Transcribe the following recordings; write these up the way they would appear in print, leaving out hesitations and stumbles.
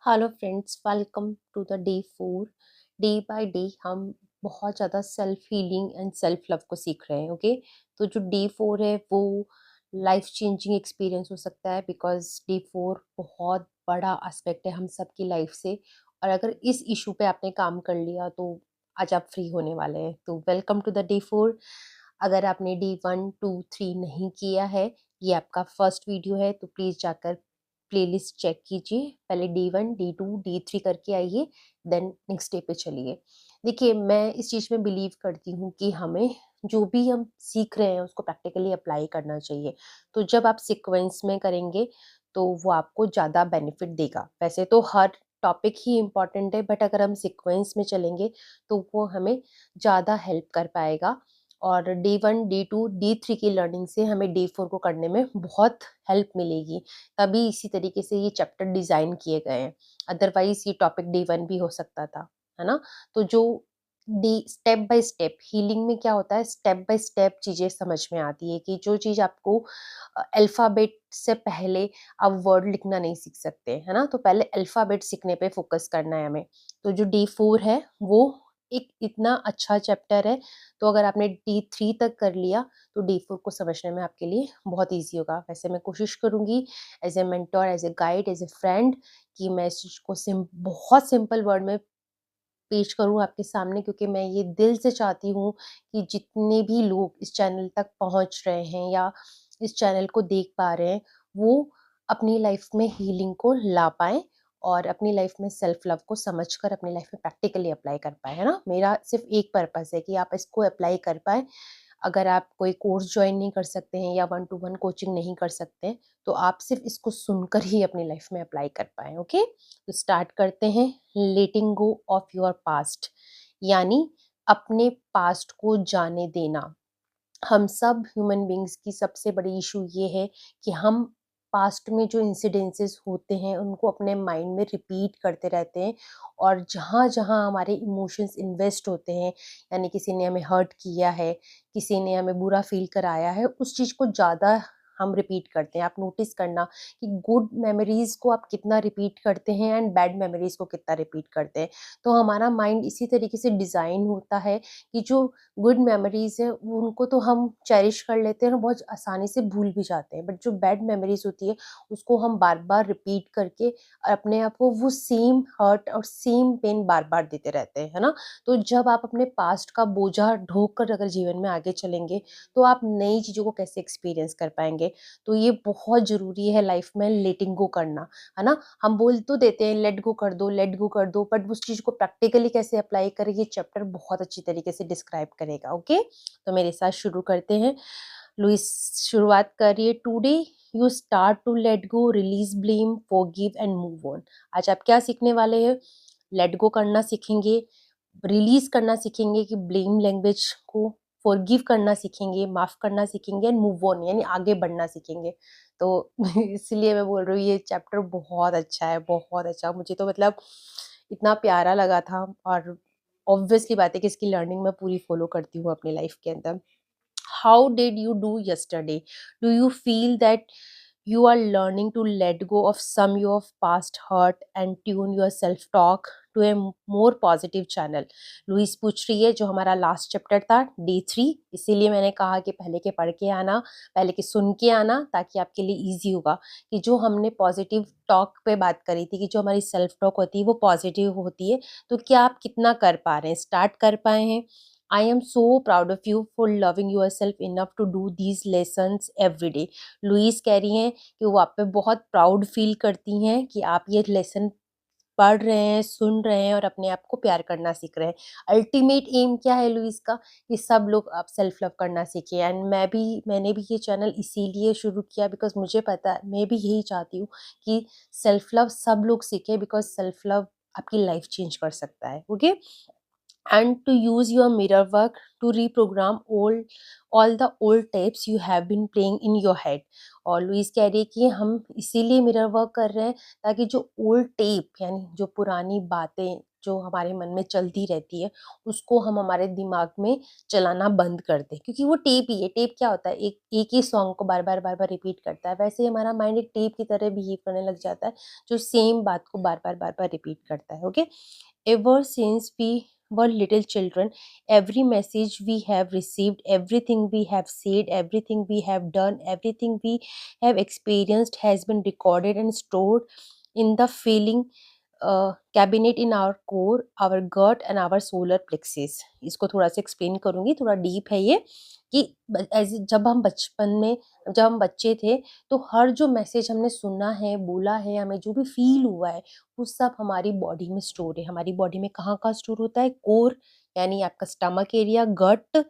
Hello friends, welcome to the day 4। Day by day हम बहुत ज़्यादा self healing and self love को सीख रहे हैं। ओके, तो जो डे 4 है वो लाइफ चेंजिंग एक्सपीरियंस हो सकता है, बिकॉज डे 4 बहुत बड़ा एस्पेक्ट है हम सबकी लाइफ से। और अगर इस इशू पे आपने काम कर लिया तो आज आप फ्री होने वाले हैं। तो वेलकम टू द डे 4। अगर आपने डे 1, 2, 3 नहीं किया है, ये आपका फर्स्ट वीडियो है, तो प्लीज़ जाकर प्लेलिस्ट चेक कीजिए। पहले D1, D2, D3 करके आइए, देन नेक्स्ट डे पे चलिए। देखिए, मैं इस चीज़ में बिलीव करती हूँ कि हमें जो भी हम सीख रहे हैं उसको प्रैक्टिकली अप्लाई करना चाहिए। तो जब आप सीक्वेंस में करेंगे तो वो आपको ज़्यादा बेनिफिट देगा। वैसे तो हर टॉपिक ही इम्पॉर्टेंट है, बट अगर हम सीक्वेंस में चलेंगे तो वो हमें ज़्यादा हेल्प कर पाएगा। और D1, D2, D3 की लर्निंग से हमें D4 को करने में बहुत हेल्प मिलेगी। तभी इसी तरीके से ये चैप्टर डिज़ाइन किए गए हैं। अदरवाइज़ ये टॉपिक D1 भी हो सकता था, है ना? तो जो D step by step healing में क्या होता है, स्टेप बाय स्टेप चीज़ें समझ में आती है कि जो चीज़ आपको अल्फ़ाबेट से पहले आप वर्ड लिखना नहीं सीख सकते, है ना? तो पहले अल्फ़ाबेट सीखने पे फ़ोकस करना है हमें। तो जो D4 है वो एक इतना अच्छा चैप्टर है, तो अगर आपने D3 तक कर लिया तो D4 को समझने में आपके लिए बहुत ईज़ी होगा। वैसे मैं कोशिश करूँगी as a mentor, as a guide, as a friend कि मैं इस चीज़ को बहुत सिंपल वर्ड में पेश करूँ आपके सामने, क्योंकि मैं ये दिल से चाहती हूँ कि जितने भी लोग इस चैनल तक पहुँच रहे हैं या इस चैनल को देख पा रहे हैं, वो अपनी लाइफ में हीलिंग को ला पाएँ और अपनी लाइफ में सेल्फ लव को समझकर अपनी लाइफ में प्रैक्टिकली अप्लाई कर पाएँ, है ना? मेरा सिर्फ़ एक पर्पज़ है कि आप इसको अप्लाई कर पाएँ। अगर आप कोई कोर्स जॉइन नहीं कर सकते हैं या वन टू वन कोचिंग नहीं कर सकते हैं, तो आप सिर्फ़ इसको सुनकर ही अपनी लाइफ में अप्लाई कर पाएँ, ओके? तो स्टार्ट करते हैं। लेटिंग गो ऑफ योर पास्ट, यानी अपने पास्ट को जाने देना। हम सब ह्यूमन बीइंग्स की सबसे बड़ी इशू ये है कि हम पास्ट में जो इंसिडेंसेस होते हैं उनको अपने माइंड में रिपीट करते रहते हैं, और जहाँ जहाँ हमारे इमोशंस इन्वेस्ट होते हैं, यानी किसी ने हमें हर्ट किया है, किसी ने हमें बुरा फील कराया है, उस चीज़ को ज़्यादा हम रिपीट करते हैं। आप नोटिस करना कि गुड मेमोरीज को आप कितना रिपीट करते हैं एंड बैड मेमोरीज को कितना रिपीट करते हैं। तो हमारा माइंड इसी तरीके से डिज़ाइन होता है कि जो गुड मेमोरीज़ है उनको तो हम चेरिश कर लेते हैं और बहुत आसानी से भूल भी जाते हैं, बट जो बैड मेमोरीज़ होती है उसको हम बार-बार रिपीट करके अपने आप को वो सेम हर्ट और सेम पेन बार-बार देते रहते हैं, है ना? तो जब आप अपने पास्ट का बोझा ढोक कर अगर जीवन में आगे चलेंगे, तो आप नई चीज़ों को कैसे एक्सपीरियंस कर पाएँगे? तो ये बहुत ज़रूरी है लाइफ में लेटिंग गो करना, है ना? हम बोल तो देते हैं लेट गो कर दो, बट उस चीज़ को प्रैक्टिकली कैसे अप्लाई करें ये चैप्टर बहुत अच्छी तरीके से डिस्क्राइब करेगा, ओके? तो मेरे साथ शुरू करते हैं। लुइस शुरुआत करिए। Today you start to let go, release blame, forgive and move on. आज आप क्या सीखने वाले हैं? लेट गो करना सीखेंगे, रिलीज करना सीखेंगे कि ब्लेम लैंग्वेज को, फॉरगिव करना सीखेंगे, माफ करना सीखेंगे एंड मूव ऑन यानी आगे बढ़ना सीखेंगे। तो इसलिए मैं बोल रही हूँ ये चैप्टर बहुत अच्छा है, बहुत अच्छा। मुझे तो मतलब इतना प्यारा लगा था, और ऑब्वियसली बात है कि इसकी लर्निंग मैं पूरी फॉलो करती हूँ अपनी लाइफ के अंदर। How did you do yesterday? Do you feel that you are learning to let go of some of past hurt and tune your self talk to a more positive channel? Louise पूछ रही है, जो हमारा last chapter था D3, इसीलिए मैंने कहा कि पहले के पढ़ के आना, पहले के सुन के आना, ताकि आपके लिए इजी होगा। कि जो हमने पॉजिटिव टॉक पे बात करी थी कि जो हमारी सेल्फ टॉक होती है वो पॉजिटिव होती है, तो क्या आप कितना कर पा रहे हैं, स्टार्ट कर पाए हैं? I am so proud of you for loving yourself enough to do these lessons every day. Louise कह रही हैं कि वो आप पे बहुत प्राउड फील करती हैं कि आप ये लेसन पढ़ रहे हैं, सुन रहे हैं और अपने आप को प्यार करना सीख रहे हैं। अल्टीमेट एम क्या है लुइस का? कि सब लोग आप सेल्फ लव करना सीखें। एंड मैंने भी ये चैनल इसीलिए शुरू किया बिकॉज़ मुझे पता है, मैं भी यही चाहती हूँ कि सेल्फ लव सब लोग सीखें, बिकॉज़ सेल्फ लव आपकी लाइफ चेंज कर सकता है। Okay? and to use your mirror work to reprogram all the old tapes you have been playing in your head. और लुइस कह रही है कि हम इसीलिए मिरर वर्क कर रहे हैं ताकि जो ओल्ड टेप यानी जो पुरानी बातें जो हमारे मन में चलती रहती है उसको हम हमारे दिमाग में चलाना बंद कर दें, क्योंकि वो टेप ही है। टेप क्या होता है, एक एक ही सॉन्ग को बार बार रिपीट करता है। वैसे ही हमारा माइंड एक टेप की तरह बिहेव करने लग जाता है जो सेम बात को बार बार रिपीट करता है। Okay, ever since we were little children, every message we have received, everything we have said, everything we have done, everything we have experienced has been recorded and stored in the feeling cabinet in our core, our gut and our solar plexus. इसको थोड़ा सा explain करूंगी, थोड़ा deep है ये कि जब हम बचपन में, जब हम बच्चे थे, तो हर जो मैसेज हमने सुना है, बोला है, हमें जो भी फील हुआ है वो सब हमारी बॉडी में स्टोर है। हमारी बॉडी में कहाँ कहाँ स्टोर होता है? कोर यानी आपका स्टमक एरिया, गट,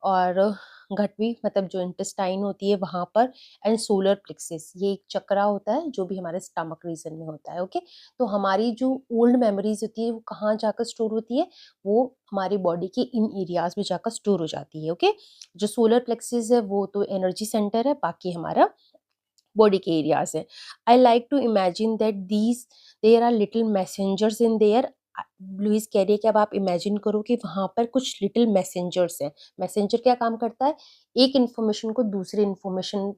और गट भी मतलब जो इंटेस्टाइन होती है वहाँ पर, एंड सोलर प्लेक्सिस, ये एक चक्रा होता है जो भी हमारे स्टमक रीजन में होता है। ओके, तो हमारी जो ओल्ड मेमोरीज होती है वो कहाँ जाकर स्टोर होती है? वो हमारी बॉडी के इन एरियाज में जाकर स्टोर हो जाती है। ओके, जो सोलर प्लेक्सिस है वो तो एनर्जी सेंटर है, बाकी हमारा बॉडी के एरियाज है। I like to imagine that these there are little messengers in there. Louise कह रही है कि अब आप इमेजिन करो कि वहाँ पर कुछ लिटिल मैसेंजर्स हैं। मैसेंजर क्या काम करता है? एक इन्फॉर्मेशन को दूसरी इन्फॉर्मेशन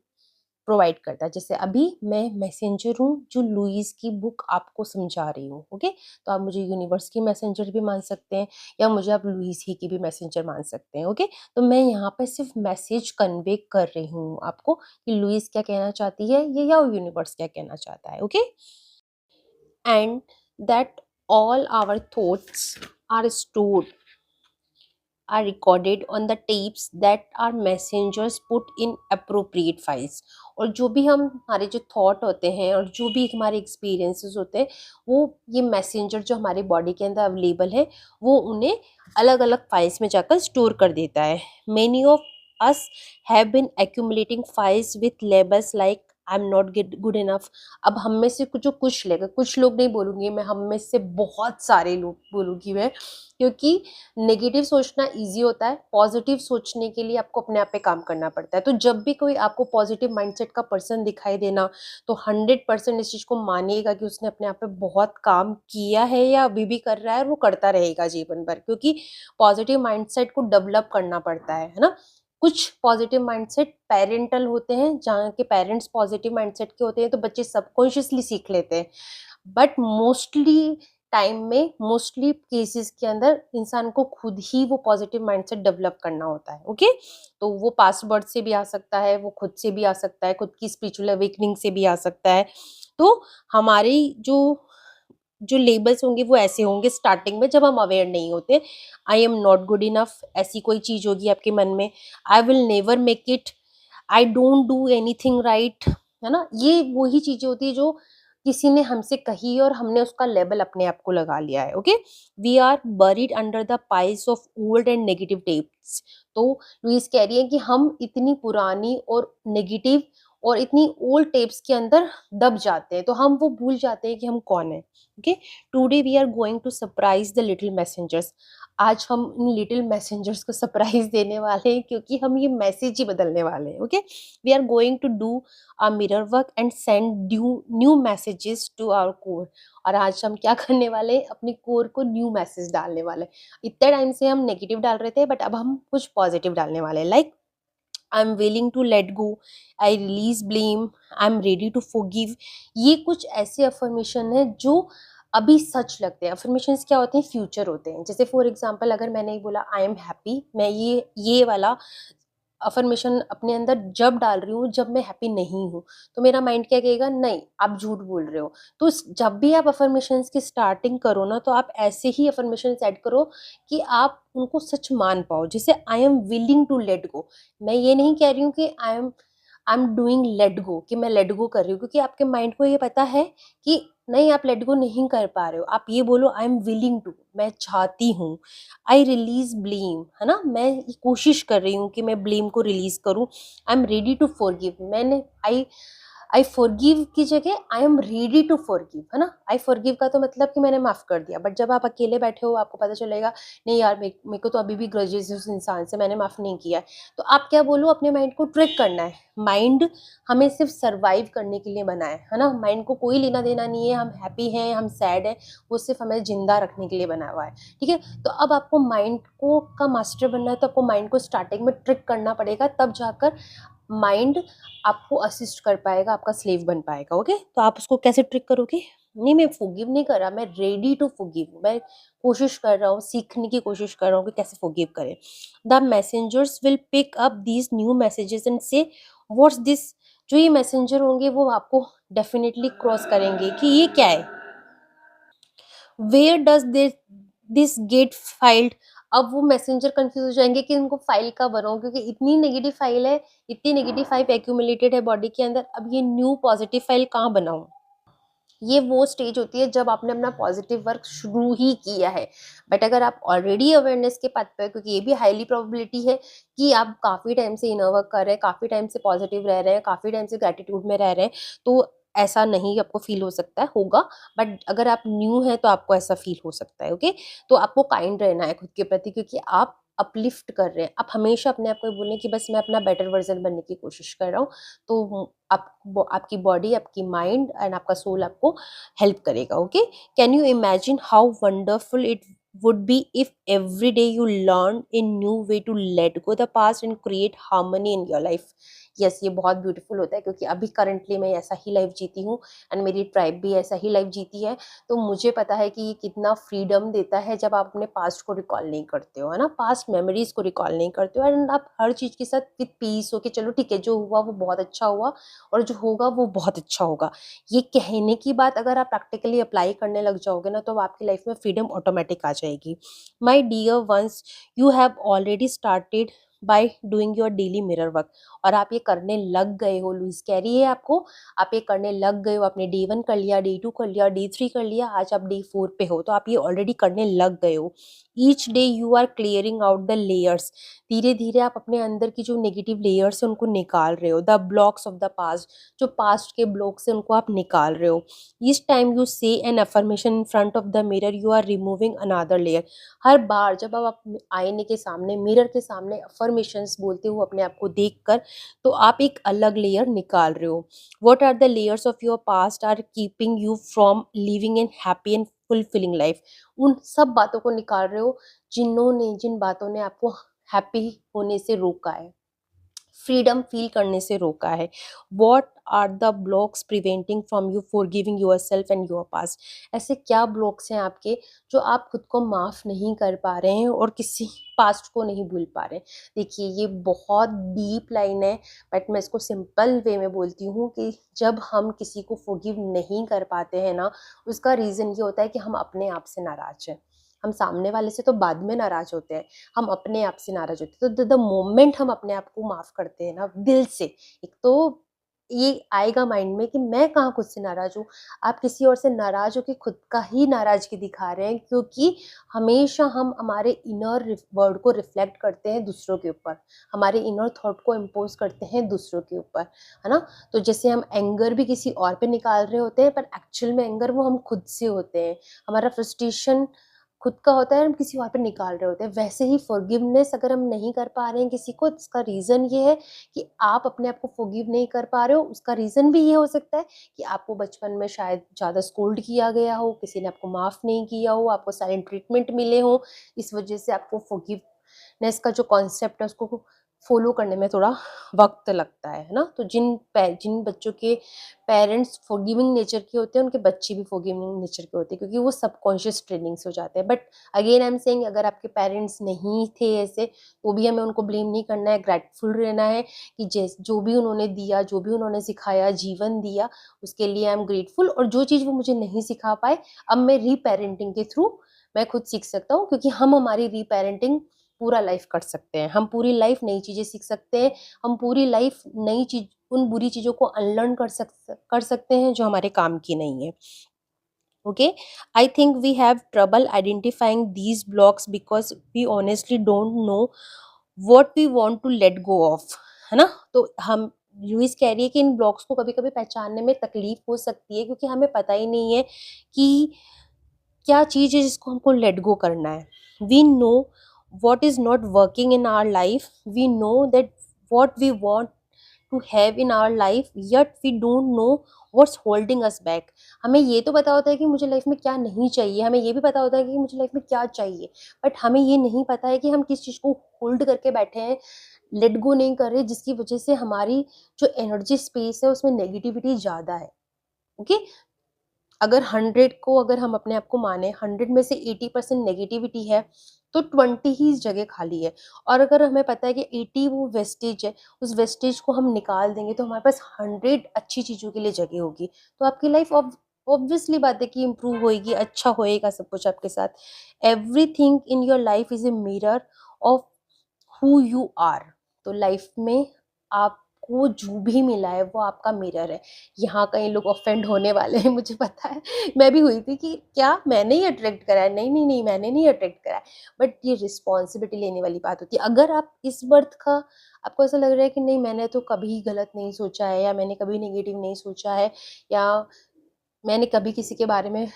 प्रोवाइड करता है। जैसे अभी मैं मैसेंजर हूँ जो लुइस की बुक आपको समझा रही हूँ। ओके, तो आप मुझे यूनिवर्स की मैसेंजर भी मान सकते हैं या मुझे आप लुइस ही की भी मैसेंजर मान सकते हैं। ओके, तो मैं यहाँ पे सिर्फ मैसेज कन्वे कर रही हूँ आपको कि लुइस क्या कहना चाहती है ये, या यूनिवर्स क्या कहना चाहता है। Okay, and that all our thoughts are stored, are recorded on the tapes that our messengers put in appropriate files। और जो भी हम हमारे जो थॉट होते हैं और जो भी हमारे एक्सपीरियंसेस होते हैं वो ये मैसेंजर जो हमारे बॉडी के अंदर अवेलेबल है वो उन्हें अलग अलग फाइल्स में जाकर स्टोर कर देता है। Many of us have been accumulating files with labels like I am not good enough. अब हम में से कुछ लेगा, कुछ लोग नहीं बोलूँगी मैं, हम में से बहुत सारे लोग बोलूँगी मैं, क्योंकि नेगेटिव सोचना इजी होता है, पॉजिटिव सोचने के लिए आपको अपने आप पे काम करना पड़ता है। तो जब भी कोई आपको पॉजिटिव माइंडसेट का पर्सन दिखाई देना तो 100% इस चीज़ को मानिएगा कि उसने अपने आप पे बहुत काम किया है या अभी भी कर रहा है और वो करता रहेगा जीवन भर, क्योंकि पॉजिटिव माइंडसेट को डेवलप करना पड़ता है ना। कुछ पॉजिटिव माइंडसेट पेरेंटल होते हैं, जहाँ के पेरेंट्स पॉजिटिव माइंडसेट के होते हैं तो बच्चे सबकॉन्शियसली सीख लेते हैं, बट मोस्टली टाइम में, मोस्टली केसेस के अंदर इंसान को खुद ही वो पॉजिटिव माइंडसेट डेवलप करना होता है। ओके, तो वो पास्ट बर्थ से भी आ सकता है, वो खुद से भी आ सकता है, खुद की स्पिरिचुअल अवेकनिंग से भी आ सकता है। तो हमारी जो जो लेबल्स होंगे वो ऐसे होंगे स्टार्टिंग में जब हम अवेयर नहीं होते। I am not good enough, ऐसी कोई चीज़ होगी आपके मन में। I will never make it, I don't do anything right, है ना। ये वही चीज़ें होती है जो किसी ने हमसे कही और हमने उसका लेबल अपने आप को लगा लिया है। Okay, we are buried under the piles of old and negative tapes. तो लुइस कह रही है कि हम इतनी पुरानी और नेगेटिव और इतनी ओल्ड टेप्स के अंदर दब जाते हैं, तो हम वो भूल जाते हैं कि हम कौन है। Okay, today we are going to surprise the little messengers. आज हम इन लिटिल मैसेंजर्स को सरप्राइज देने वाले हैं क्योंकि हम ये मैसेज ही बदलने वाले हैं। Okay, we are going to do a mirror work and send new messages to our core. और आज हम क्या करने वाले हैं? अपनी कोर को न्यू मैसेज डालने वाले हैं। इतने टाइम से हम नेगेटिव डाल रहे थे, बट अब हम कुछ पॉजिटिव डालने वाले हैं, like I am willing to let go, I release blame, I am ready to forgive. ये कुछ ऐसे अफर्मेशन है जो अभी सच लगते हैं। अफर्मेशंस क्या होते हैं? फ्यूचर होते हैं। जैसे फॉर एग्जांपल अगर मैंने ही बोला आई एम हैप्पी, मैं ये वाला अफर्मेशन अपने अंदर जब डाल रही हूँ जब मैं हैप्पी नहीं हूँ, तो मेरा माइंड क्या कहेगा? नहीं, आप झूठ बोल रहे हो। तो जब भी आप अफर्मेशंस की स्टार्टिंग करो ना, तो आप ऐसे ही अफर्मेशंस ऐड करो कि आप उनको सच मान पाओ। जैसे I am willing to let go, मैं ये नहीं कह रही हूँ कि I am doing let go, कि मैं लेट गो कर रही हूँ, क्योंकि आपके माइंड को ये पता है कि नहीं, आप लेट गो नहीं कर पा रहे हो। आप ये बोलो आई एम विलिंग टू, मैं चाहती हूँ। आई रिलीज ब्लेम, है ना, मैं ये कोशिश कर रही हूँ कि मैं ब्लेम को रिलीज करूँ। I am ready to forgive, मैंने आई आई फॉरगिव की जगह I am ready to forgive, है ना। आई फॉरगिव का तो मतलब कि मैंने माफ कर दिया, बट जब आप अकेले बैठे हो आपको पता चलेगा नहीं यार मेरे को तो अभी भी ग्रजेस है उस इंसान से, मैंने माफ नहीं किया है। तो आप क्या बोलो, अपने माइंड को ट्रिक करना है। माइंड हमें सिर्फ सर्वाइव करने के लिए बना है ना। माइंड को कोई लेना देना नहीं है, हम हैप्पी हैं हम सैड हैं, वो सिर्फ हमें जिंदा रखने के लिए बना हुआ है, ठीक है। तो अब आपको माइंड को का मास्टर बनना है, तो आपको माइंड को स्टार्टिंग में ट्रिक करना पड़ेगा, तब जाकर माइंड आपको असिस्ट कर पाएगा, आपका स्लेव बन पाएगा। ओके, तो आप उसको कैसे ट्रिक करोगे? नहीं मैं फॉरगिव नहीं कर रहा, मैं रेडी टू फॉरगिव हूँ, मैं कोशिश कर रहा हूँ, सीखने की कोशिश कर रहा हूँ कि कैसे फॉरगिव करें। The messengers will pick up these new messages and say what's this. जो ये मैसेंजर होंगे वो आपको डेफिनेटली क्रॉस करेंगे कि ये क्या है, where does this get filed. अब वो मैसेंजर कंफ्यूज हो जाएंगे कि इनको फाइल कब बनाऊं, क्योंकि इतनी नेगेटिव फाइल है, इतनी नेगेटिव फाइल एक्यूमुलेटेड है बॉडी के अंदर, अब ये न्यू पॉजिटिव फाइल कहाँ बनाऊं। ये वो स्टेज होती है जब आपने अपना पॉजिटिव वर्क शुरू ही किया है। बट अगर आप ऑलरेडी अवेयरनेस के पथ पे, क्योंकि ये भी हाईली प्रोबेबिलिटी है कि आप काफी टाइम से इनर वर्क कर रहे हैं, काफी टाइम से पॉजिटिव रह रहे हैं, काफी टाइम से ग्रेटिट्यूड में रह रहे हैं, तो ऐसा नहीं आपको फील हो सकता है, होगा। बट अगर आप न्यू है तो आपको ऐसा फील हो सकता है। ओके, तो आपको काइंड रहना है खुद के प्रति, क्योंकि आप अपलिफ्ट कर रहे हैं। आप हमेशा अपने आप को बोलें कि बस मैं अपना बेटर वर्जन बनने की कोशिश कर रहा हूँ, तो आप आपकी बॉडी, आपकी माइंड एंड आपका सोल आपको हेल्प करेगा। Okay, can you imagine how wonderful it would be if every day you learn a new way to let go the past and create harmony in your life? Yes, ये बहुत beautiful होता है, क्योंकि अभी currently मैं ऐसा ही life जीती हूँ एंड मेरी ट्राइब भी ऐसा ही लाइफ जीती है। तो मुझे पता है कि ये कितना फ्रीडम देता है जब आप अपने पास्ट को रिकॉल नहीं करते हो, है ना, पास्ट मेमोरीज को रिकॉल नहीं करते हो, एंड आप हर चीज़ के साथ विद पीस हो कि चलो ठीक है, जो हुआ वो बहुत अच्छा हुआ और जो होगा वो बहुत अच्छा होगा। ये कहने की बात अगर आप प्रैक्टिकली अप्लाई करने लग जाओगे ना, तो आपकी लाइफ में फ्रीडम ऑटोमेटिक आ जाएगी। My dear ones, you have already started by doing your daily mirror work. और आप ये करने लग गए हो, लुइस कैरी है आपको, आप ये करने लग गए हो। आपने डे 1 कर लिया, डे 2 कर लिया, डे 3 कर लिया, आज आप डे 4 पे हो, तो आप ये ऑलरेडी करने लग गए हो। Each day you are clearing out the layers. धीरे धीरे आप अपने अंदर की जो नेगेटिव लेयर्स है उनको निकाल रहे हो। The blocks of the past, जो पास्ट के ब्लॉक्स है उनको आप निकाल रहे हो। Each time you say an affirmation in front of the mirror you are removing another layer. हर बार जब आप आईने के सामने, मिरर के सामने अफर्मेशंस बोलते हो अपने आप को देखकर, तो आप एक अलग लेयर निकाल रहे हो। What are the layers of your past are keeping you from living an happy and fulfilling life. उन सब बातों को निकाल रहे हो जिन बातों ने आपको हैप्पी होने से रोका है, फ्रीडम फील करने से रोका है। What are the blocks preventing from you forgiving yourself and your past. ऐसे क्या ब्लॉक्स हैं आपके जो आप खुद को माफ नहीं कर पा रहे हैं और किसी पास्ट को नहीं भूल पा रहे हैं? देखिए, ये बहुत डीप लाइन है, बट मैं इसको सिंपल वे में बोलती हूँ कि जब हम किसी को फॉरगिव नहीं कर पाते हैं ना, उसका रीज़न ये होता है कि हम अपने आप से नाराज हैं। हम सामने वाले से तो बाद में नाराज होते हैं, हम अपने आप से नाराज होते हैं। तो द मोमेंट हम अपने आप को माफ करते हैं ना दिल से, एक तो ये आएगा माइंड में कि मैं कहाँ खुद से नाराज हूँ। आप किसी और से नाराज हो कि खुद का ही नाराजगी दिखा रहे हैं, क्योंकि हमेशा हम हमारे इनर वर्ड को रिफ्लेक्ट करते हैं दूसरों के ऊपर, हमारे इनर थॉट को इम्पोज करते हैं दूसरों के ऊपर, है ना। तो जैसे हम एंगर भी किसी और पे निकाल रहे होते हैं, पर एक्चुअल में एंगर वो हम खुद से होते हैं। हमारा फ्रस्ट्रेशन खुद का होता है, हम किसी और पे निकाल रहे होते हैं। वैसे ही फॉरगिवनेस अगर हम नहीं कर पा रहे हैं किसी को, इसका रीज़न ये है कि आप अपने आप को फॉरगिव नहीं कर पा रहे हो। उसका रीज़न भी ये हो सकता है कि आपको बचपन में शायद ज़्यादा स्कोल्ड किया गया हो, किसी ने आपको माफ़ नहीं किया हो, आपको साइलेंट ट्रीटमेंट मिले हो, इस वजह से आपको फॉरगिवनेस का जो कॉन्सेप्ट है उसको फॉलो करने में थोड़ा वक्त लगता है ना। तो जिन बच्चों के पेरेंट्स फॉरगिविंग नेचर के होते हैं, उनके बच्चे भी फॉरगिविंग नेचर के होते हैं, क्योंकि वो सबकॉन्शियस ट्रेनिंग से हो जाते हैं। But again I am saying, अगर आपके पेरेंट्स नहीं थे ऐसे, तो भी हमें उनको ब्लेम नहीं करना है, ग्रेटफुल रहना है कि जो भी उन्होंने दिया, जो भी उन्होंने सिखाया, जीवन दिया, उसके लिए आई एम ग्रेटफुल। और जो चीज़ वो मुझे नहीं सिखा पाए, अब मैं रीपेरेंटिंग के थ्रू मैं खुद सीख सकता हूँ, क्योंकि हम हमारी रीपेरेंटिंग पूरा लाइफ कर सकते हैं। हम पूरी लाइफ नई चीज़ें सीख सकते हैं, हम पूरी लाइफ नई चीज़, उन बुरी चीज़ों को अनलर्न कर सकते हैं जो हमारे काम की नहीं है। Okay, I think we have trouble identifying these blocks because we honestly don't know what we want to let go of, है ना। तो हम लुइस कह रही है कि इन ब्लॉक्स को कभी-कभी पहचानने में तकलीफ हो सकती है क्योंकि हमें पता ही नहीं है कि क्या चीज़ है जिसको हमको लेट गो करना है। We know what is not working in our life, we know that what we want to have in our life, yet we don't know what's holding us back. हमें ये तो पता होता है कि मुझे लाइफ में क्या नहीं चाहिए, हमें ये भी पता होता है कि मुझे लाइफ में क्या चाहिए, बट हमें ये नहीं पता है कि हम किस चीज़ को होल्ड करके बैठे हैं, लेट गो नहीं कर रहे, जिसकी वजह से हमारी जो एनर्जी स्पेस है उसमें नेगेटिविटी ज़्यादा है। ओके, अगर 100 को अगर हम अपने आप को माने, 100 में से 80% नेगेटिविटी है, तो 20 ही इस जगह खाली है। और अगर हमें पता है कि 80 वो वेस्टेज है, उस वेस्टेज को हम निकाल देंगे तो हमारे पास 100 अच्छी चीज़ों के लिए जगह होगी। तो आपकी लाइफ ऑब्वियसली बात है कि इम्प्रूव होएगी, अच्छा होएगा सब कुछ आपके साथ। Everything in your life is a mirror of who you are. तो लाइफ में आपको जो भी मिला है वो आपका मिरर है। यहाँ कई लोग ऑफेंड होने वाले हैं, मुझे पता है। मैं भी हुई थी कि क्या मैंने ही अट्रैक्ट करा है, नहीं नहीं नहीं मैंने नहीं अट्रैक्ट करा है। बट ये रिस्पॉन्सिबिलिटी लेने वाली बात होती है। अगर आप इस बर्थ का आपको ऐसा लग रहा है कि नहीं मैंने तो कभी गलत नहीं सोचा है, या मैंने कभी नेगेटिव नहीं सोचा है, या मैंने कभी किसी के बारे में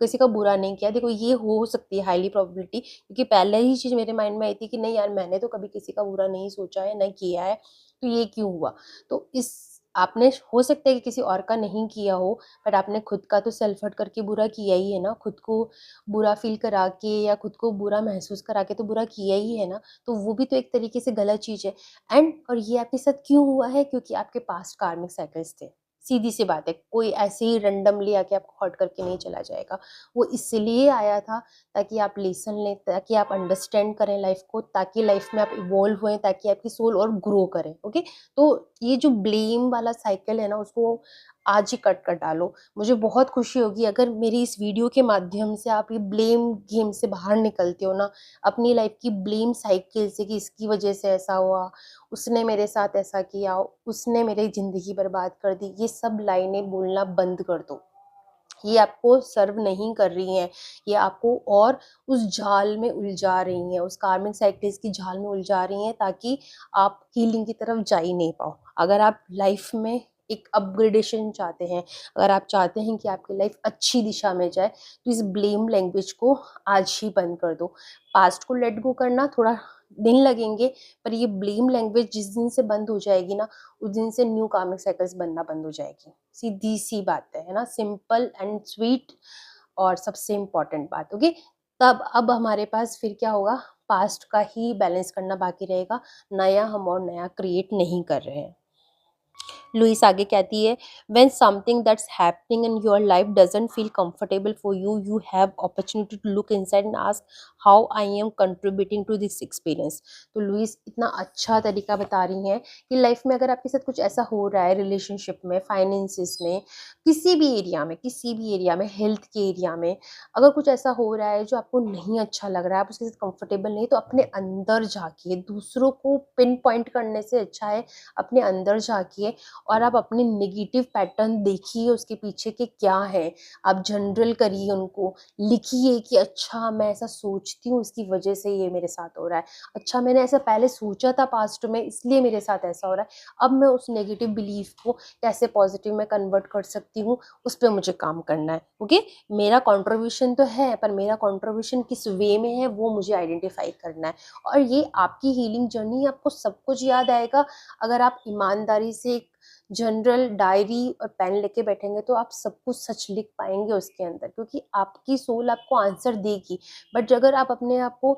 किसी का बुरा नहीं किया, देखो ये हो सकती है हाईली प्रोबेबिलिटी, क्योंकि पहले ही चीज़ मेरे माइंड में आई थी कि नहीं यार मैंने तो कभी किसी का बुरा नहीं सोचा है, नहीं किया है, तो ये क्यों हुआ। तो इस आपने हो सकता है कि किसी और का नहीं किया हो, बट आपने खुद का तो सेल्फ हर्ट करके बुरा किया ही है ना, खुद को बुरा फील करा के या खुद को बुरा महसूस करा के तो बुरा किया ही है ना। तो वो भी तो एक तरीके से गलत चीज़ है। एंड और ये आपके साथ क्यों हुआ है, क्योंकि आपके पास्ट कार्मिक साइकिल्स थे। सीधी सी बात है, कोई ऐसे ही रैंडमली आके आपको हर्ट करके नहीं चला जाएगा। वो इसलिए आया था ताकि आप लेसन लें, ताकि आप अंडरस्टैंड करें लाइफ को, ताकि लाइफ में आप इवॉल्व होएं, ताकि आपकी सोल और ग्रो करें। ओके, तो ये जो ब्लेम वाला साइकिल है ना, उसको आज ही कट कर डालो। मुझे बहुत खुशी होगी अगर मेरी इस वीडियो के माध्यम से आप ये ब्लेम गेम से बाहर निकलते हो ना, अपनी लाइफ की ब्लेम साइकिल से, कि इसकी वजह से ऐसा हुआ, उसने मेरे साथ ऐसा किया, उसने मेरी ज़िंदगी बर्बाद कर दी। ये सब लाइनें बोलना बंद कर दो। ये आपको सर्व नहीं कर रही हैं, ये आपको और उस जाल में उलझा रही हैं, उस कार्मिक साइकिल्स की जाल में उलझा रही हैं, ताकि आप हीलिंग की तरफ जा ही नहीं पाओ। अगर आप लाइफ में एक अपग्रेडेशन चाहते हैं, अगर आप चाहते हैं कि आपकी लाइफ अच्छी दिशा में जाए, तो इस ब्लेम लैंग्वेज को आज ही बंद कर दो। पास्ट को लेट गो करना थोड़ा दिन लगेंगे, पर ये ब्लेम लैंग्वेज जिस दिन से बंद हो जाएगी ना, उस दिन से न्यू कार्मिक साइकिल्स बनना बंद हो जाएगी। सीधी सी बात है ना, सिंपल एंड स्वीट। और सबसे इम्पोर्टेंट बात, ओके, तब अब हमारे पास फिर क्या होगा, पास्ट का ही बैलेंस करना बाकी रहेगा, नया हम और नया क्रिएट नहीं कर रहे हैं। लुइस आगे कहती है, when something that's happening in your life doesn't feel comfortable for you, you have opportunity to look inside and ask how I am contributing to this experience. तो लुइस इतना अच्छा तरीका बता रही हैं कि लाइफ में अगर आपके साथ कुछ ऐसा हो रहा है, रिलेशनशिप में, फाइनेंसिस में, किसी भी एरिया में, हेल्थ के एरिया में, अगर कुछ ऐसा हो रहा है जो आपको नहीं अच्छा लग रहा है, आप उसके साथ कंफर्टेबल नहीं, तो अपने अंदर झाँकिए। दूसरों को पिन पॉइंट करने से अच्छा है अपने अंदर झाँकिए, और आप अपने नेगेटिव पैटर्न देखिए, उसके पीछे के क्या है। आप जनरल करिए, उनको लिखिए कि अच्छा मैं ऐसा सोचती हूँ, इसकी वजह से ये मेरे साथ हो रहा है। अच्छा मैंने ऐसा पहले सोचा था पास्ट में, इसलिए मेरे साथ ऐसा हो रहा है। अब मैं उस नेगेटिव बिलीफ को कैसे पॉजिटिव में कन्वर्ट कर सकती हूँ, उस पर मुझे काम करना है। ओके, मेरा कॉन्ट्रीब्यूशन तो है, पर मेरा कॉन्ट्रीब्यूशन किस वे में है वो मुझे आइडेंटिफाई करना है। और ये आपकी हीलिंग जर्नी, आपको सब कुछ याद आएगा अगर आप ईमानदारी से एक जनरल डायरी और पेन लेके बैठेंगे, तो आप सब कुछ सच लिख पाएंगे उसके अंदर, क्योंकि आपकी सोल आपको आंसर देगी। बट अगर आप अपने आप को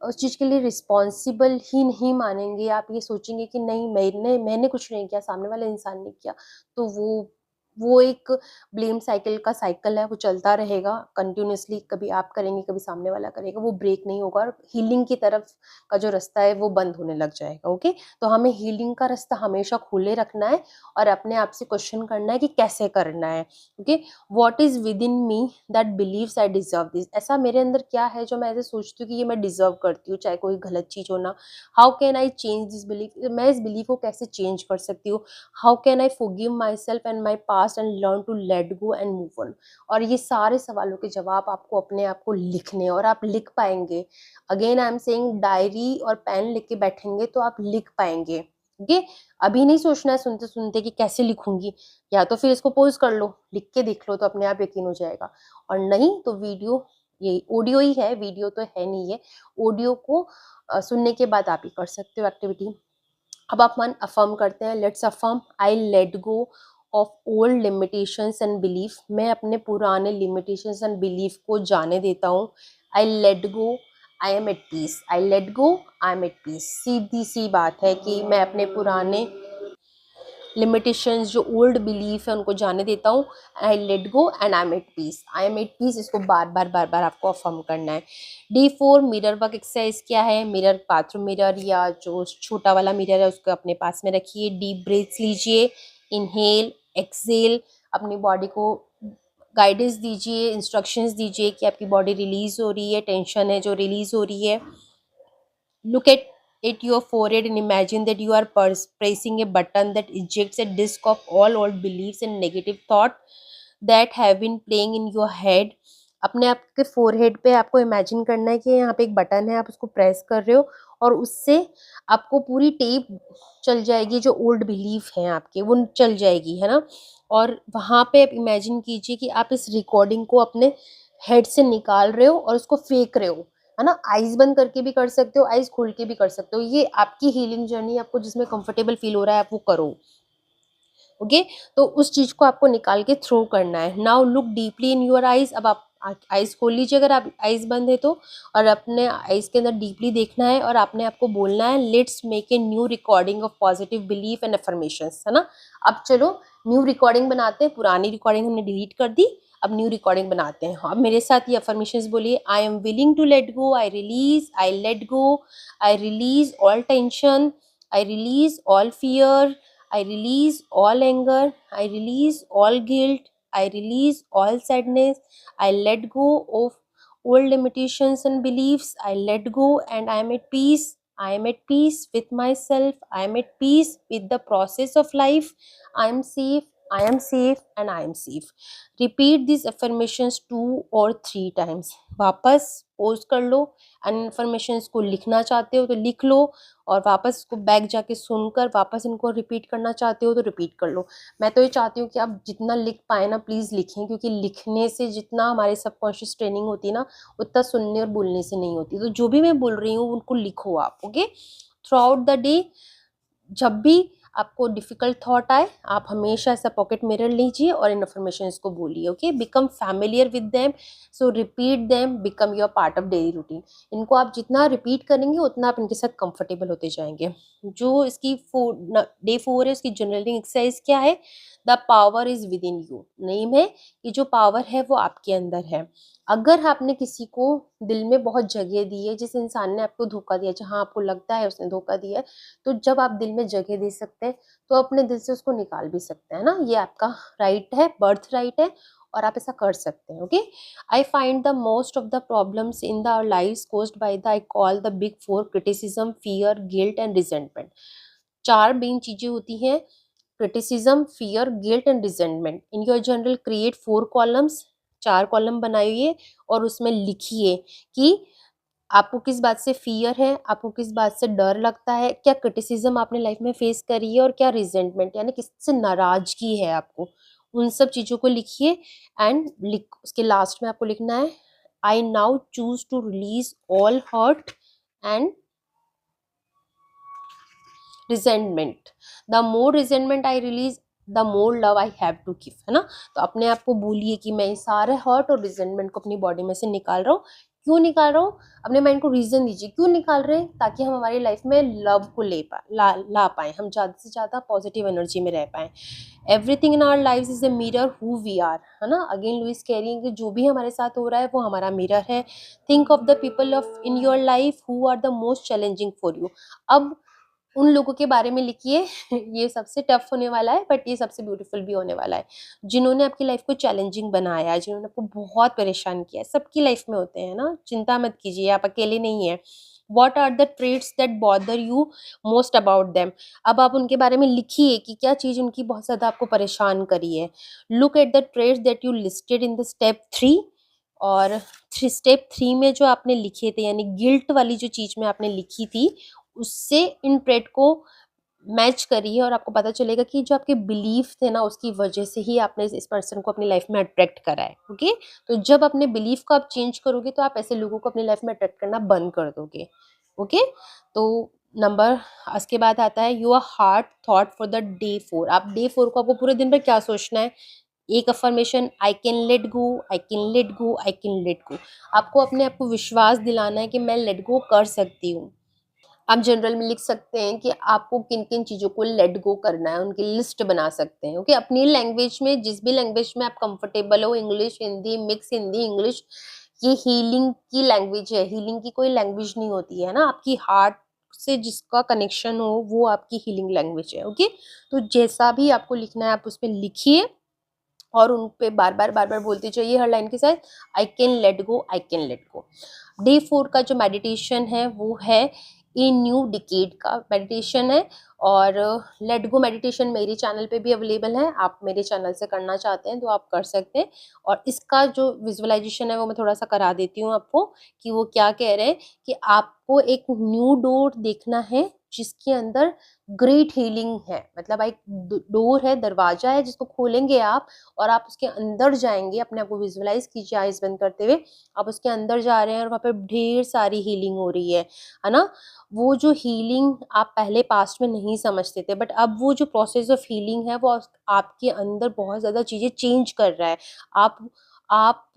उस चीज़ के लिए रिस्पॉन्सिबल ही नहीं मानेंगे, आप ये सोचेंगे कि नहीं मैंने कुछ नहीं किया, सामने वाले इंसान ने किया, तो वो एक ब्लेम साइकिल का साइकिल है, वो चलता रहेगा कंटिन्यूअसली। कभी आप करेंगे, कभी सामने वाला करेगा, वो ब्रेक नहीं होगा, और हीलिंग की तरफ का जो रास्ता है वो बंद होने लग जाएगा। ओके, तो हमें हीलिंग का रास्ता हमेशा खुले रखना है, और अपने आप से क्वेश्चन करना है कि कैसे करना है। Okay, what is within me that believes I deserve this. ऐसा मेरे अंदर क्या है जो मैं ऐसे सोचती हूँ कि ये मैं डिजर्व करती हूँ, चाहे कोई गलत चीज़ हो ना। How can I change this belief, मैं इस बिलीफ को कैसे चेंज कर सकती हूँ। How can I forgive myself and my past and learn to let go and move on. और ये सारे सवालों के जवाब आपको अपने आप को लिखने, और आप लिख पाएंगे। Again I am saying, diary और पेन लेके बैठेंगे तो आप लिख पाएंगे। ओके, अभी नहीं सोचना है सुनते सुनते कि कैसे लिखूंगी, या तो फिर इसको पॉज कर लो, लिख के देख लो तो अपने आप यकीन हो जाएगा। और नहीं तो वीडियो, ये ऑडियो ही है, वीडियो तो है नहीं, है ऑडियो को सुनने के बाद आप ही कर सकते हो एक्टिविटी। अब आप मन अफर्म करते हैं, let's affirm, I let go of old limitations and belief, मैं अपने पुराने लिमिटेशंस एंड बिलीफ को जाने देता हूँ। I let go, I am at peace, I let go, I am at peace, सीधी सी बात है कि मैं अपने पुराने लिमिटेशंस जो ओल्ड बिलीफ है उनको जाने देता हूँ। I let go and I am at peace, I am at peace, इसको बार बार बार बार आपको अफर्म करना है। D4 मिरर वर्क एक्सरसाइज क्या है, मिरर, बाथरूम मिरर या जो छोटा वाला मिरर है उसको अपने पास में रखिए, डीप ब्रेथ्स लीजिए, इनहेल एक्सहेल, अपनी बॉडी को गाइडेंस दीजिए, इंस्ट्रक्शंस दीजिए कि आपकी बॉडी रिलीज हो रही है, टेंशन है जो रिलीज हो रही है। Look at your forehead and imagine that you are pressing a button that ejects a disk of all old beliefs and negative thought that have been playing in your head. अपने आपके forehead पे आपको imagine करना है कि यहाँ पे एक बटन है, आप उसको प्रेस कर रहे हो और उससे आपको पूरी टेप चल जाएगी, जो ओल्ड बिलीफ हैं आपके वो चल जाएगी, है ना। और वहाँ पे आप इमेजिन कीजिए कि आप इस रिकॉर्डिंग को अपने हेड से निकाल रहे हो और उसको फेंक रहे हो, है ना। आईज बंद करके भी कर सकते हो, आईज खोल के भी कर सकते हो, ये आपकी हीलिंग जर्नी, आपको जिसमें कंफर्टेबल फील हो रहा है आप वो करो। ओके, तो उस चीज को आपको निकाल के थ्रो करना है। Now look deeply in your eyes, अब आप आईज खोल लीजिए अगर आप आईज बंद है तो, और अपने आईज के अंदर डीपली देखना है और आपने आपको बोलना है, let's make a new recording of positive belief and affirmations, है ना। अब चलो न्यू रिकॉर्डिंग बनाते हैं, पुरानी रिकॉर्डिंग हमने डिलीट कर दी, अब न्यू रिकॉर्डिंग बनाते हैं। अब मेरे साथ ये अफर्मेशंस बोलिए, I am willing to let go, I release, I let go, I release all tension, I release all fear, I release all anger, I release all guilt, I release all sadness, I let go of old limitations and beliefs, I let go and I am at peace. I am at peace with myself, I am at peace with the process of life, I am safe, I am safe and I am safe. Repeat these affirmations 2 or 3 times. वापस pose कर लो, अनफर्मेशंस को लिखना चाहते हो तो लिख लो, और वापस इसको बैक जाके सुनकर वापस इनको रिपीट करना चाहते हो तो रिपीट कर लो। मैं तो ये चाहती हूँ कि आप जितना लिख पाए ना प्लीज़ लिखें, क्योंकि लिखने से जितना हमारे सबकॉन्शियस ट्रेनिंग होती है ना, उतना सुनने और बोलने से नहीं होती। तो जो भी मैं बोल रही हूँ उनको लिखो आप, okay. Through out the day जब भी आपको डिफिकल्ट थॉट आए, आप हमेशा ऐसा पॉकेट मिरर लीजिए और इन इन्फॉर्मेशन को बोलिए, okay. Become familiar with them, so repeat them, become your part of daily routine. इनको आप जितना रिपीट करेंगे उतना आप इनके साथ कंफर्टेबल होते जाएंगे। जो इसकी Day 4 है, उसकी जनरलिंग एक्सरसाइज क्या है, the power is with in you. Name है कि जो पावर है वो आपके अंदर है। अगर आपने किसी को दिल में बहुत जगह दी है, जिस इंसान ने आपको धोखा दिया, जहाँ आपको लगता है उसने धोखा दिया है, तो जब आप दिल में जगह दे सकते हैं तो अपने दिल से उसको निकाल भी सकते हैं ना, ये आपका राइट है, बर्थ राइट है, और आप ऐसा कर सकते हैं, okay. I find the most of the problems in the lives caused by the, I call the big 4, criticism, fear, guilt and resentment. 4 main चीजें होती हैं, criticism, fear, guilt and resentment. In your general create 4 columns, 4 column बनाइए और उसमें लिखिए कि आपको किस बात से फियर है, आपको किस बात से डर लगता है, क्या क्रिटिसिज्म आपने लाइफ में फेस करी है, और क्या रिजेंटमेंट यानी किससे नाराजगी है आपको, उन सब चीज़ों को लिखिए। एंड उसके लास्ट में आपको लिखना है, I now choose to release all hurt and resentment, the more resentment I release the more love I have to give, है ना। तो अपने आप को बोलिए कि मैं सारे हर्ट और रिजेंटमेंट को अपनी बॉडी में से निकाल रहा हूँ। क्यों निकाल रहा हूँ, अपने माइंड को रीजन दीजिए क्यों निकाल रहे हैं, ताकि हम हमारी लाइफ में लव को ला पाए, हम ज़्यादा से ज़्यादा पॉजिटिव एनर्जी में रह पाए। Everything in our life is a mirror who we are, है ना। अगेन लुइस कैरी कि जो भी हमारे साथ हो रहा है वो हमारा मिरर है। Think of the people of in your life who are the most challenging for you. अब उन लोगों के बारे में लिखिए ये सबसे टफ होने वाला है, बट ये सबसे ब्यूटीफुल भी होने वाला है, जिन्होंने आपकी लाइफ को चैलेंजिंग बनाया है, जिन्होंने आपको बहुत परेशान किया है। सबकी लाइफ में होते हैं ना, चिंता मत कीजिए, आप अकेले नहीं हैं। What are the traits that bother you most about them. अब आप उनके बारे में लिखिए कि क्या चीज़ उनकी बहुत ज़्यादा आपको परेशान करी है। Look at the traits that you listed in the step 3, और स्टेप 3 में जो आपने लिखे थे, यानी गिल्ट वाली जो चीज़ में आपने लिखी थी, उससे इन ट्रेट को मैच करिए और आपको पता चलेगा कि जो आपके बिलीफ थे ना उसकी वजह से ही आपने इस पर्सन को अपनी लाइफ में अट्रैक्ट करा है। ओके, तो जब अपने बिलीफ को आप चेंज करोगे तो आप ऐसे लोगों को अपनी लाइफ में अट्रैक्ट करना बंद कर दोगे। ओके, तो नंबर उसके बाद आता है your heart thought for the day 4। आप डे 4 को आपको पूरे दिन भर क्या सोचना है? एक affirmation, I can let go, I can let go, I can let go. आपको अपने आप को विश्वास दिलाना है कि मैं लेट गो कर सकती हूँ। आप जनरल में लिख सकते हैं कि आपको किन किन चीज़ों को लेट गो करना है, उनकी लिस्ट बना सकते हैं। ओके, अपनी लैंग्वेज में, जिस भी लैंग्वेज में आप कंफर्टेबल हो, English, Hindi, mix Hindi English, ये हीलिंग की लैंग्वेज है। हीलिंग की कोई लैंग्वेज नहीं होती है ना, आपकी हार्ट से जिसका कनेक्शन हो वो आपकी हीलिंग लैंग्वेज है। ओके, तो जैसा भी आपको लिखना है आप उसमें लिखिए और उन पे बार बार बोलते जाइए हर लाइन के साथ, I can let go, I can let go. Day 4 का जो मेडिटेशन है वो है ए न्यू डिकेड का मेडिटेशन है। और लेट गो मेडिटेशन मेरे चैनल पे भी अवेलेबल है, आप मेरे चैनल से करना चाहते हैं तो आप कर सकते हैं। और इसका जो विजुअलाइजेशन है वो मैं थोड़ा सा करा देती हूँ आपको, कि वो क्या कह रहे हैं कि आपको एक न्यू डोर देखना है जिसके अंदर ग्रेट हीलिंग है। मतलब एक डोर है, दरवाजा है जिसको खोलेंगे आप और आप उसके अंदर जाएंगे। अपने आप को विजुअलाइज कीजिए आइज बंद करते हुए, आप उसके अंदर जा रहे हैं और वहाँ पे ढेर सारी हीलिंग हो रही है ना। वो जो हीलिंग आप पहले पास्ट में नहीं समझते थे, बट अब वो जो प्रोसेस ऑफ हीलिंग है वो आपके अंदर बहुत ज़्यादा चीज़ें चेंज कर रहा है। आप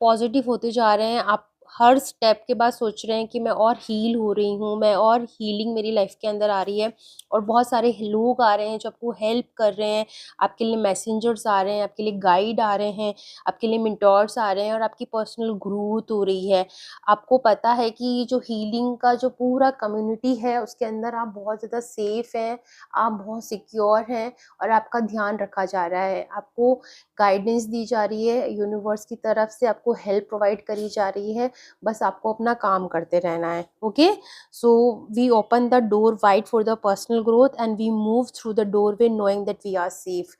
पॉजिटिव होते जा रहे हैं। आप हर स्टेप के बाद सोच रहे हैं कि मैं और हील हो रही हूँ, मैं और हीलिंग मेरी लाइफ के अंदर आ रही है। और बहुत सारे लोग आ रहे हैं जो आपको हेल्प कर रहे हैं, आपके लिए मैसेंजर्स आ रहे हैं, आपके लिए गाइड आ रहे हैं, आपके लिए मेंटोर्स आ रहे हैं और आपकी पर्सनल ग्रोथ हो रही है। आपको पता है कि जो हीलिंग का जो पूरा कम्युनिटी है उसके अंदर आप बहुत ज़्यादा सेफ हैं, आप बहुत सिक्योर हैं और आपका ध्यान रखा जा रहा है। आपको गाइडेंस दी जा रही है, यूनिवर्स की तरफ से आपको हेल्प प्रोवाइड करी जा रही है। बस आपको अपना काम करते रहना है। Okay, so we open the door wide for the personal growth and we move through the doorway knowing that we are safe।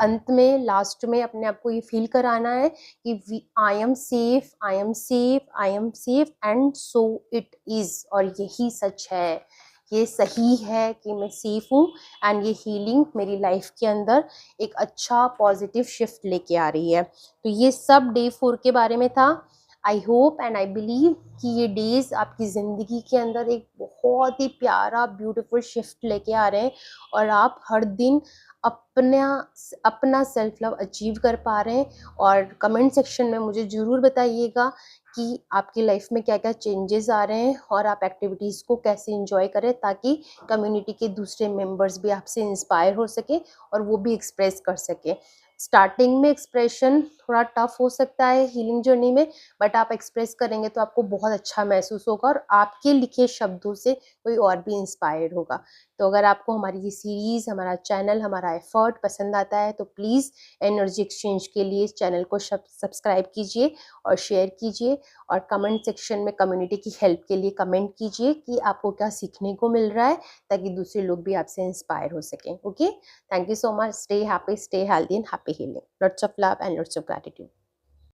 अंत में, लास्ट में अपने आप को ये फील कराना है कि I am safe, I am safe, I am safe and so it is. और यही सच है, ये सही है कि मैं सेफ हूँ। एंड ये हीलिंग मेरी लाइफ के अंदर एक अच्छा पॉजिटिव शिफ्ट लेके आ रही है। तो ये सब डे 4 के बारे में था। I hope and I believe कि ये डेज आपकी ज़िंदगी के अंदर एक बहुत ही प्यारा ब्यूटीफुल शिफ्ट लेके आ रहे हैं और आप हर दिन अपना अपना सेल्फ लव अचीव कर पा रहे हैं। और कमेंट सेक्शन में मुझे ज़रूर बताइएगा कि आपकी लाइफ में क्या क्या चेंजेस आ रहे हैं और आप एक्टिविटीज़ को कैसे इंजॉय करें, ताकि कम्युनिटी के दूसरे मेंबर्स भी आपसे इंस्पायर हो सके और वो भी एक्सप्रेस कर सके। स्टार्टिंग में एक्सप्रेशन थोड़ा टफ हो सकता है हीलिंग जर्नी में, बट आप एक्सप्रेस करेंगे तो आपको बहुत अच्छा महसूस होगा और आपके लिखे शब्दों से कोई और भी इंस्पायर होगा। तो अगर आपको हमारी ये सीरीज़, हमारा चैनल, हमारा एफर्ट पसंद आता है तो प्लीज़ एनर्जी एक्सचेंज के लिए इस चैनल को सब्सक्राइब कीजिए और शेयर कीजिए। और कमेंट सेक्शन में कम्युनिटी की हेल्प के लिए कमेंट कीजिए कि आपको क्या सीखने को मिल रहा है, ताकि दूसरे लोग भी आपसे इंस्पायर हो सकें। Okay, thank you so much. Stay happy, stay healthy, and happy healing. Lots of love and lots of gratitude.